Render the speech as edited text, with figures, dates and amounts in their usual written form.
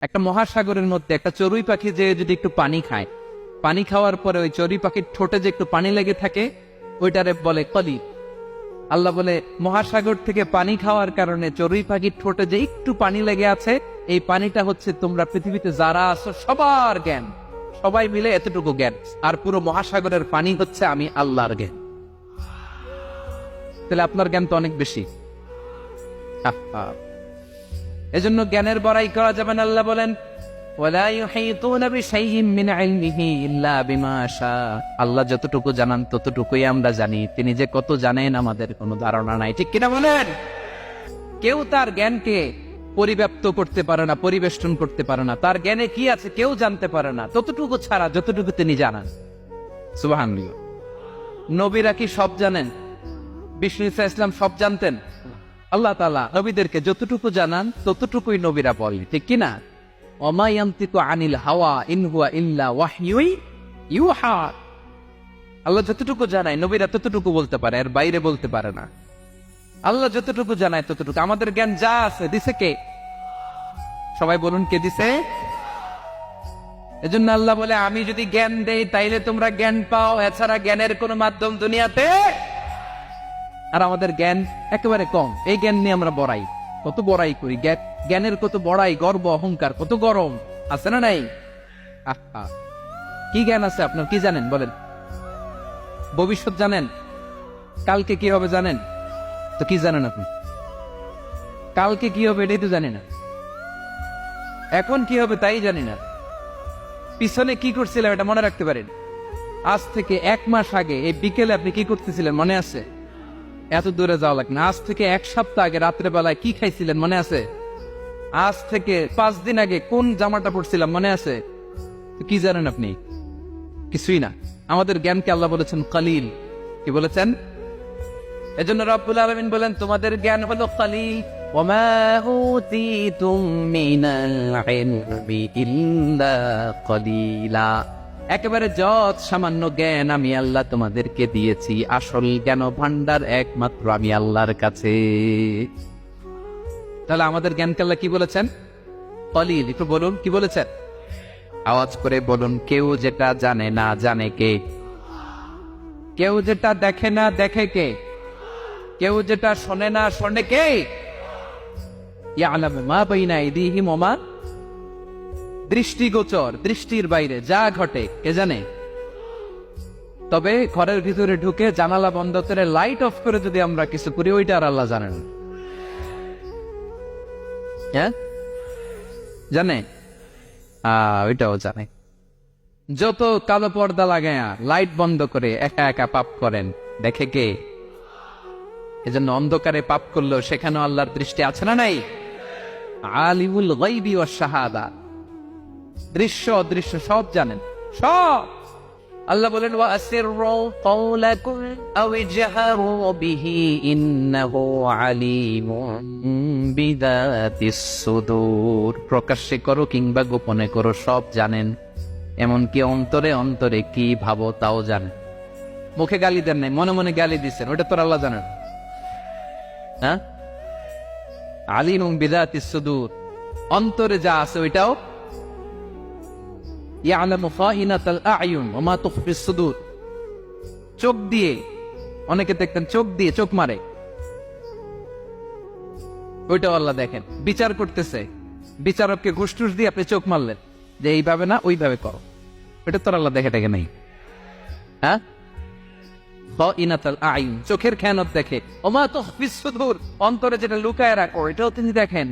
একটা মহাসাগরের মধ্যে একটা চড়ুই পাখি যে যদি একটু পানি খায়, পানি খাওয়ার পরে ওই চড়ুই পাখির ঠোঁটে যে একটু পানি লেগে থাকে ওইটারে বলে কলি। আল্লাহ বলে মহাসাগর থেকে পানি খাওয়ার কারণে চড়ুই পাখির ঠোঁটে যে একটু পানি লেগে আছে, এই পানিটা হচ্ছে তোমরা পৃথিবীতে যারা আছো সবার জ্ঞান, সবাই মিলে এতটুকু জ্ঞান, আর পুরো মহাসাগরের পানি হচ্ছে আমি আল্লাহর জ্ঞান। তাহলে আপনার জ্ঞান তো অনেক বেশি। এজন্য জ্ঞানের বড়াই করা যাবে না। আল্লাহ বলেন ওয়ালা ইউহিতুনা বিশাইইন মিন ইলমিহি ইল্লা বিমা শাআ। আল্লাহ যতটুকু জানান ততটুকুই আমরা জানি, তিনি যে কত জানেন আমাদের কোনো ধারণা নাই, ঠিক কিনা বলেন? কেউ তার জ্ঞানকে পরিব্যাপ্ত করতে পারে না, পরিবেষ্টন করতে পারে না। তার জ্ঞানে কি আছে কেউ জানতে পারে না, ততটুকু ছাড়া যতটুকু তিনি জানান। সুবহানাল্লাহ। নবীরা কি সব জানেন? বিষ্ণু ঈসা ইসলাম সব জানতেন? আল্লাহ তাআলা নবীদেরকে যতটুকু জানান ততটুকুই নবীরা বলেন, ঠিক কিনা? ওমা ইয়ানতিকু আনিল হাওয়া ইন হুয়া ইল্লা ওয়াহয়ু ইউহা। আল্লাহ যতটুকু জানায় নবীরা ততটুকু বলতে পারে, এর বাইরে বলতে পারে না। আল্লাহ যতটুকু জানায় ততটুকু। আমাদের জ্ঞান যা আছে দিছে কে? সবাই বলুন, কে দিছে? এজন্য আল্লাহ বলে আমি যদি জ্ঞান দেই তাইলে তোমরা জ্ঞান পাও, এছাড়া জ্ঞানের কোন মাধ্যম দুনিয়াতে। আর আমাদের জ্ঞান একেবারে কম, এই জ্ঞান নিয়ে আমরা বড়াই, কত বড়াই করি, জ্ঞানের কত বড়াই, গর্ব অহংকার, কত গরম আছে না নাই? আহা, কি জ্ঞান আছে আপনার? কি জানেন বলেন? ভবিষ্যৎ জানেন? কালকে কি হবে জানেন? তো কি জানেন আপনি? কালকে কি হবে এটাই তো জানি না, এখন কি হবে তাই জানি না, পিছনে কি করছিলাম এটা মনে রাখতে পারেন? আজ থেকে 1 মাস আগে এই বিকেলে আপনি কি করতেছিলেন মনে আছে? এত দূরে যাওয়া লাগে না। আজ থেকে 1 সপ্তাহ আগে রাত্রে বেলায় কি খাইছিলেন মনে আছে? আজ থেকে 5 দিন আগে কোন জামাটা পড়ছিলাম মনে আছে? তো কি জানেন আপনি? কিছুই না। আমাদের জ্ঞানকে আল্লাহ বলেছেন কালিল। কি বলেছেন? এজন্য রব্বুল আলামিন বলেন তোমাদের জ্ঞান হলো কালিল। ওমা উতিতুম মিনাল ইলমি ইল্লা কালিলা। একেবারে যত সামান্য জ্ঞান আমি আল্লাহ তোমাদেরকে দিয়েছি, আসল জ্ঞান ভান্ডার একমাত্র আমি আল্লাহর কাছে। তাহলে আমাদের জ্ঞানকে আল্লাহ কি বলেছেন? কলিল। একটু বলুন কি বলেছেন? আওয়াজ করে বলুন। কেউ যেটা জানে না জানে কে? কেউ যেটা দেখে না দেখে কে? কেউ যেটা শোনে না শোনে কে? ইয়ালামু মা বাইনা আইদিহিম ওয়া মা, দৃষ্টিগোচর, দৃষ্টির বাইরে যা ঘটে কে জানে? তবে ঘরের ভিতরে ঢুকে জানালা বন্ধ করে লাইট অফ করে যদি আমরা কিছু করি ওইটা আর আল্লাহ জানেন। হ্যাঁ জানে, ওইটাও জানে। যত কালো পর্দা লাগায়া লাইট বন্ধ করে একা একা পাপ করেন দেখে কে? এজন্য অন্ধকারে পাপ করলেও সেখানেও আল্লাহর দৃষ্টি আছে না নাই? আলিমুল গায়বি ওয়াশ শাহাদা, দৃশ্য অদৃশ্য সব জানেন, সব। আল্লাহ বলেন ওয়া আসিররু কাওলাকুম আও ইজহারু বিহি ইন্নাহু আলিমুন বিযাতিস সুদূর। প্রকাশ্যে করো কিংবা গোপনে করো সব জানেন, এমনকি অন্তরে অন্তরে কি ভাবো তাও জানেন। মুখে গালি দেন নাই, মনে মনে গালি দিচ্ছেন, ওটা তো আল্লাহ জানেন। হ্যাঁ, আলিমুন বিযাতিস সুদূর, অন্তরে যা আছে ওইটাও। ইয়ালামু খাইনাতাল আ'য়ুন ওয়া মা তুখফিস সুদূর। চোখ দিয়ে, অনেকে দেখতেন চোখ দিয়ে চোখ মারে, ওইটাও আল্লাহ দেখেন। বিচার করতেছে, বিচারককে ঘুষ টুস দিয়ে আপনি চোখ মারলেন যে এইভাবে না ওইভাবে করো, ওইটা তো আল্লাহ দেখে নাই। হ্যাঁ, খাইনাতাল আ'য়ুন, চোখের খেয়ানত দেখে। ওয়া মা তুখফিস সুদূর, অন্তরে যেটা লুকায় রাখো এটাও তিনি দেখেন।